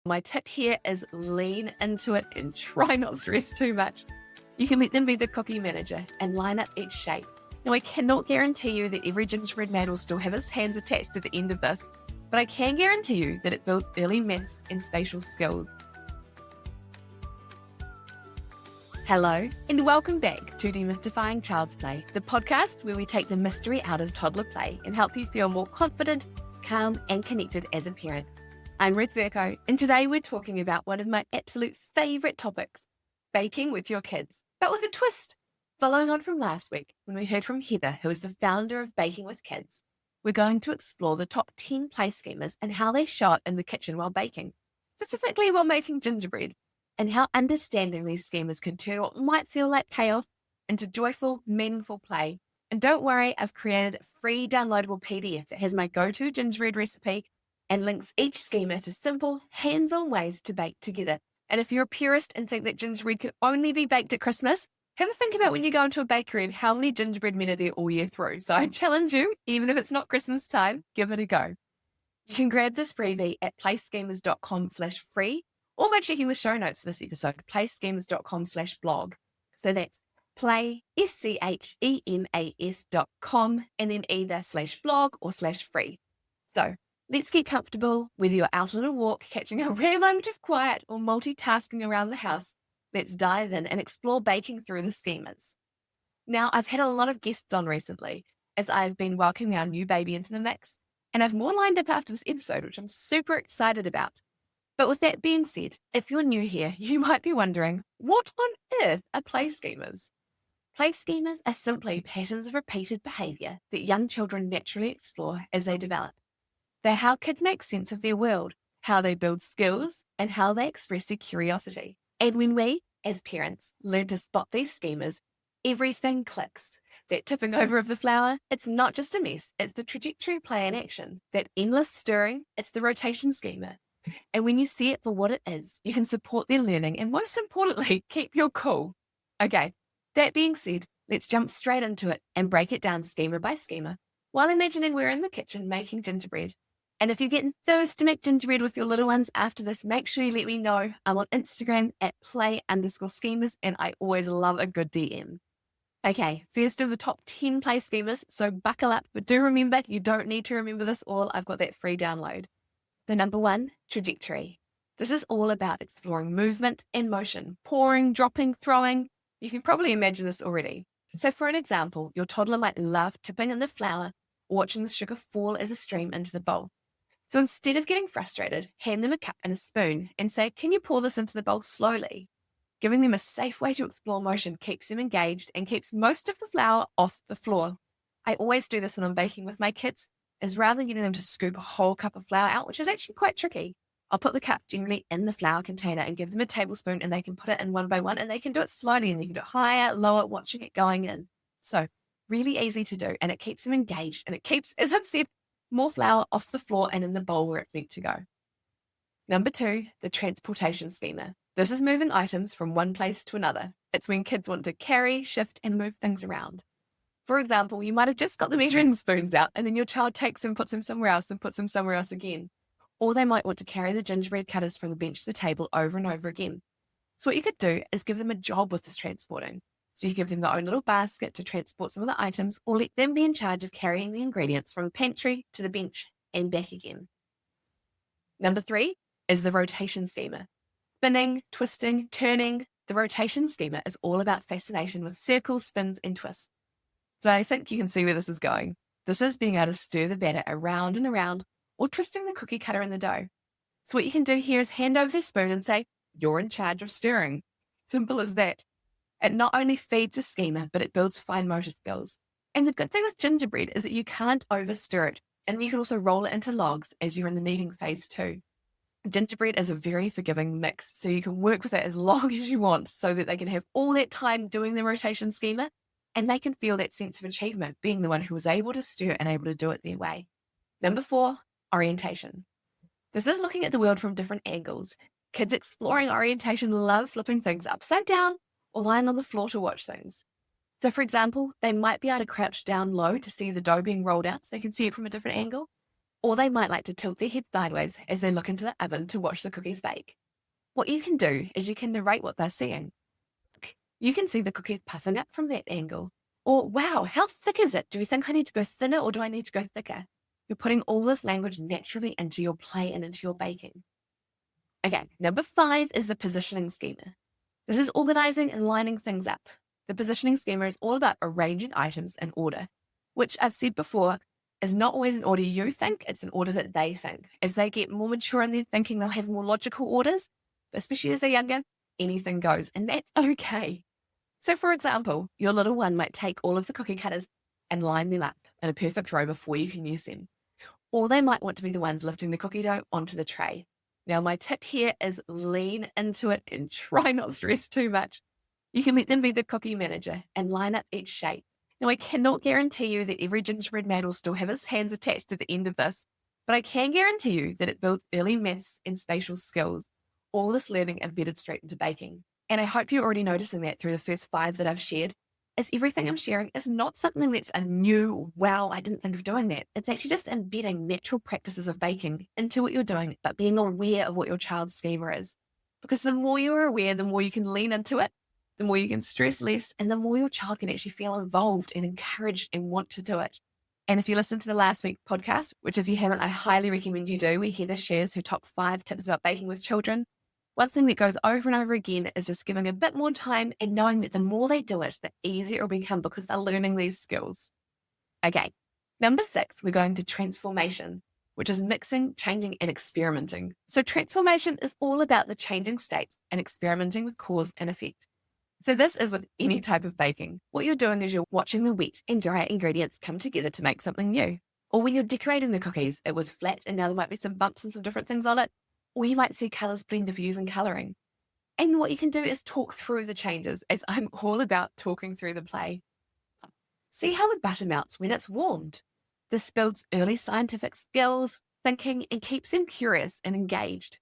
My tip here is lean into it and try not to stress too much. You can let them be the cookie manager and line up each shape. Now, I cannot guarantee you that every gingerbread man will still have his hands attached at the end of this, but I can guarantee you that it builds early maths and spatial skills. Hello, and welcome back to Demystifying Child's Play, the podcast where we take the mystery out of toddler play and help you feel more confident, calm, and connected as a parent. I'm Ruth Verco, and today we're talking about one of my absolute favourite topics, baking with your kids, but with a twist. Following on from last week, when we heard from Heather, who is the founder of Baking with Kids, we're going to explore the top 10 play schemas and how they show up in the kitchen while baking, specifically while making gingerbread, and how understanding these schemas can turn what might feel like chaos into joyful, meaningful play. And don't worry, I've created a free downloadable PDF that has my go-to gingerbread recipe and links each schema to simple, hands-on ways to bake together. And if you're a purist and think that gingerbread can only be baked at Christmas, have a think about when you go into a bakery and how many gingerbread men are there all year through. So I challenge you, even if it's not Christmas time, give it a go. You can grab this freebie at playschemas.com/free or by checking the show notes for this episode, playschemas.com/blog. So that's play, schemas.com, and then either /blog or /free. So let's get comfortable, whether you're out on a walk, catching a rare moment of quiet, or multitasking around the house. Let's dive in and explore baking through the schemas. Now, I've had a lot of guests on recently as I've been welcoming our new baby into the mix, and I've more lined up after this episode, which I'm super excited about. But with that being said, if you're new here, you might be wondering, what on earth are play schemas? Play schemas are simply patterns of repeated behaviour that young children naturally explore as they develop. They're how kids make sense of their world, how they build skills, and how they express their curiosity. And when we, as parents, learn to spot these schemas, everything clicks. That tipping over of the flour, it's not just a mess, it's the trajectory play in action. That endless stirring, it's the rotation schema. And when you see it for what it is, you can support their learning and most importantly, keep your cool. Okay, that being said, let's jump straight into it and break it down schema by schema while imagining we're in the kitchen making gingerbread. And if you're getting thirst to make gingerbread with your little ones after this, make sure you let me know. I'm on Instagram at play_schemas, and I always love a good DM. Okay, first of the top 10 play schemas, so buckle up, but do remember, you don't need to remember this all. I've got that free download. The number one, trajectory. This is all about exploring movement and motion, pouring, dropping, throwing. You can probably imagine this already. So for an example, your toddler might love tipping in the flour or watching the sugar fall as a stream into the bowl. So instead of getting frustrated, hand them a cup and a spoon and say, can you pour this into the bowl slowly? Giving them a safe way to explore motion keeps them engaged and keeps most of the flour off the floor. I always do this when I'm baking with my kids, is rather than getting them to scoop a whole cup of flour out, which is actually quite tricky, I'll put the cup generally in the flour container and give them a tablespoon and they can put it in one by one and they can do it slowly and you can do it higher, lower, watching it going in. So really easy to do and it keeps them engaged and it keeps, as I've said, more flour off the floor and in the bowl where it's meant to go. Number two, the transportation schema. This is moving items from one place to another. It's when kids want to carry, shift, and move things around. For example, you might have just got the measuring spoons out and then your child takes them, puts them somewhere else and puts them somewhere else again. Or they might want to carry the gingerbread cutters from the bench to the table over and over again. So what you could do is give them a job with this transporting. So you give them their own little basket to transport some of the items or let them be in charge of carrying the ingredients from the pantry to the bench and back again. Number three is the rotation schema. Spinning, twisting, turning. The rotation schema is all about fascination with circles, spins, and twists. So I think you can see where this is going. This is being able to stir the batter around and around or twisting the cookie cutter in the dough. So what you can do here is hand over the spoon and say, you're in charge of stirring. Simple as that. It not only feeds a schema, but it builds fine motor skills. And the good thing with gingerbread is that you can't overstir it. And you can also roll it into logs as you're in the kneading phase too. Gingerbread is a very forgiving mix, so you can work with it as long as you want so that they can have all that time doing the rotation schema and they can feel that sense of achievement being the one who was able to stir and able to do it their way. Number four, orientation. This is looking at the world from different angles. Kids exploring orientation love flipping things upside down or lying on the floor to watch things. So for example, they might be able to crouch down low to see the dough being rolled out so they can see it from a different angle. Or they might like to tilt their head sideways as they look into the oven to watch the cookies bake. What you can do is you can narrate what they're seeing. You can see the cookies puffing up from that angle. Or, wow, how thick is it? Do you think I need to go thinner or do I need to go thicker? You're putting all this language naturally into your play and into your baking. Okay, number 5 is the positioning schema. This is organizing and lining things up. The positioning schema is all about arranging items in order, which I've said before is not always an order you think, it's an order that they think. As they get more mature in their thinking, they'll have more logical orders, but especially as they're younger, anything goes, and that's okay. So for example, your little one might take all of the cookie cutters and line them up in a perfect row before you can use them. Or they might want to be the ones lifting the cookie dough onto the tray. Now, my tip here is lean into it and try not stress too much. You can let them be the cookie manager and line up each shape. Now, I cannot guarantee you that every gingerbread man will still have his hands attached to the end of this, but I can guarantee you that it builds early maths and spatial skills, all this learning embedded straight into baking. And I hope you're already noticing that through the first 5 that I've shared, as everything I'm sharing is not something that's a new, wow, I didn't think of doing that. It's actually just embedding natural practices of baking into what you're doing, but being aware of what your child's schema is. Because the more you're aware, the more you can lean into it, the more you can stress less, and the more your child can actually feel involved and encouraged and want to do it. And if you listen to the last week's podcast, which if you haven't, I highly recommend you do, where Heather shares her top 5 tips about baking with children. One thing that goes over and over again is just giving a bit more time and knowing that the more they do it, the easier it will become because they're learning these skills. Okay, number 6, we're going to transformation, which is mixing, changing, and experimenting. So transformation is all about the changing states and experimenting with cause and effect. So this is with any type of baking. What you're doing is you're watching the wet and dry ingredients come together to make something new. Or when you're decorating the cookies, it was flat and now there might be some bumps and some different things on it. Or you might see colours blend of using colouring. And what you can do is talk through the changes, as I'm all about talking through the play. See how the butter melts when it's warmed. This builds early scientific skills, thinking, and keeps them curious and engaged.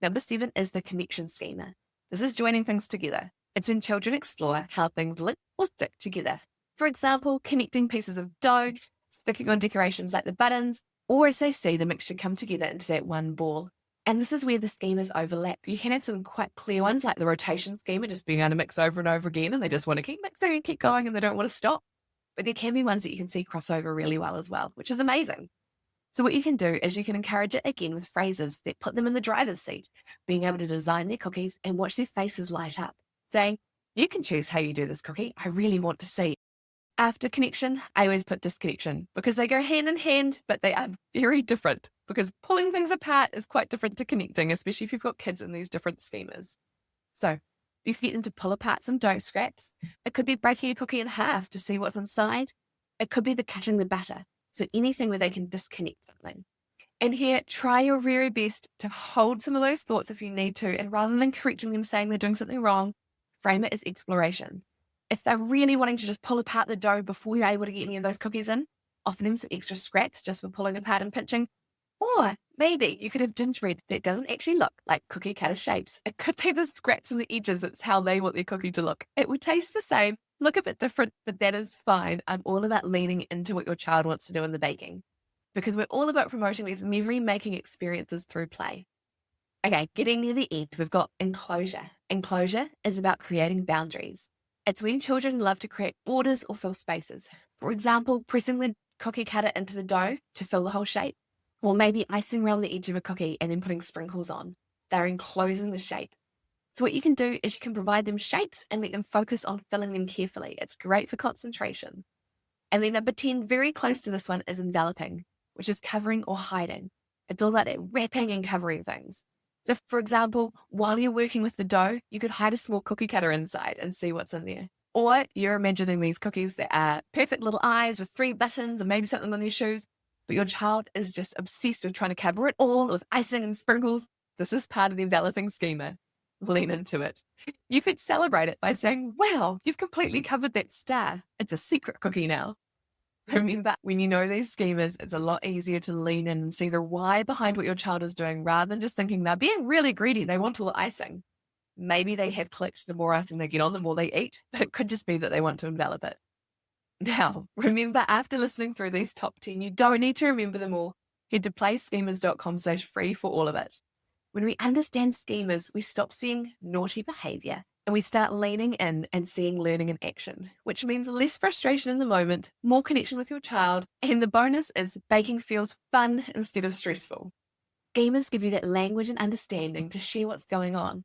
Number 7 is the connection schema. This is joining things together. It's when children explore how things link or stick together. For example, connecting pieces of dough, sticking on decorations like the buttons, or as they see the mixture come together into that one ball. And this is where the schemas overlap. You can have some quite clear ones like the rotation schema, just being able to mix over and over again, and they just want to keep mixing and keep going and they don't want to stop. But there can be ones that you can see cross over really well as well, which is amazing. So what you can do is you can encourage it again with phrases that put them in the driver's seat, being able to design their cookies and watch their faces light up, saying, you can choose how you do this cookie. I really want to see. After connection, I always put disconnection because they go hand in hand, but they are very different because pulling things apart is quite different to connecting, especially if you've got kids in these different schemas. So you can get them to pull apart some dough scraps. It could be breaking a cookie in half to see what's inside. It could be the cutting the butter. So anything where they can disconnect something. And here, try your very best to hold some of those thoughts if you need to. And rather than correcting them, saying they're doing something wrong, frame it as exploration. If they're really wanting to just pull apart the dough before you're able to get any of those cookies in, offer them some extra scraps just for pulling apart and pinching. Or maybe you could have gingerbread that doesn't actually look like cookie cutter shapes. It could be the scraps on the edges. It's how they want their cookie to look. It would taste the same, look a bit different, but that is fine. I'm all about leaning into what your child wants to do in the baking because we're all about promoting these memory-making experiences through play. Okay, getting near the end, we've got enclosure. Enclosure is about creating boundaries. It's when children love to create borders or fill spaces. For example, pressing the cookie cutter into the dough to fill the whole shape, or maybe icing around the edge of a cookie and then putting sprinkles on. They're enclosing the shape. So what you can do is you can provide them shapes and let them focus on filling them carefully. It's great for concentration. And then number 10, very close to this one, is enveloping, which is covering or hiding. It's all about that wrapping and covering things. So for example, while you're working with the dough, you could hide a small cookie cutter inside and see what's in there. Or you're imagining these cookies that are perfect little eyes with 3 buttons and maybe something on their shoes, but your child is just obsessed with trying to cover it all with icing and sprinkles. This is part of the enveloping schema. Lean into it. You could celebrate it by saying, wow, you've completely covered that star. It's a secret cookie now. Remember, when you know these schemas, it's a lot easier to lean in and see the why behind what your child is doing rather than just thinking they're being really greedy. They want all the icing. Maybe they have clicked the more icing they get on, the more they eat, but it could just be that they want to envelop it. Now, remember, after listening through these top 10, you don't need to remember them all. Head to playschemas.com/free for all of it. When we understand schemas, we stop seeing naughty behavior and we start leaning in and seeing learning in action, which means less frustration in the moment, more connection with your child, and the bonus is baking feels fun instead of stressful. Schemas give you that language and understanding to share what's going on.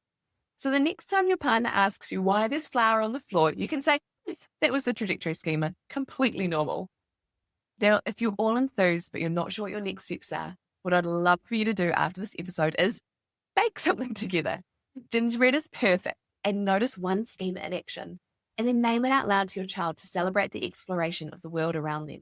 So the next time your partner asks you why there's flour on the floor, you can say, that was the trajectory schema, completely normal. Now, if you're all enthused but you're not sure what your next steps are, what I'd love for you to do after this episode is bake something together. Gingerbread is perfect, and notice one schema in action, and then name it out loud to your child to celebrate the exploration of the world around them.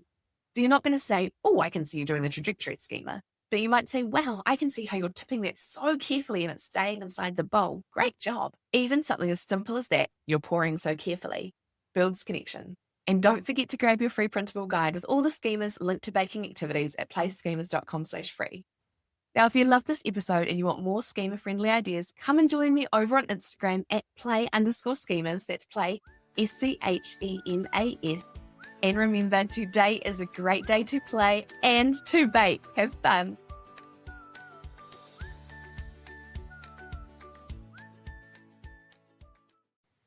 So you're not going to say, oh, I can see you doing the trajectory schema, but you might say, wow, I can see how you're tipping that so carefully and it's staying inside the bowl. Great job. Even something as simple as that, you're pouring so carefully, builds connection. And don't forget to grab your free printable guide with all the schemas linked to baking activities at playschemas.com/free. Now, if you love this episode and you want more schema-friendly ideas, come and join me over on Instagram at play_schemas. That's play, SCHEMAS. And remember, today is a great day to play and to bake. Have fun.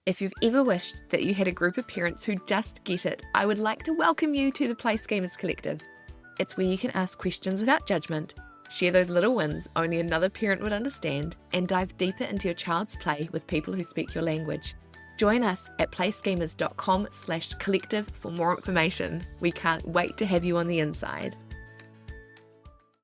If you've ever wished that you had a group of parents who just get it, I would like to welcome you to the Play Schemas Collective. It's where you can ask questions without judgment, share those little wins only another parent would understand, and dive deeper into your child's play with people who speak your language. Join us at playschemas.com/collective for more information. We can't wait to have you on the inside.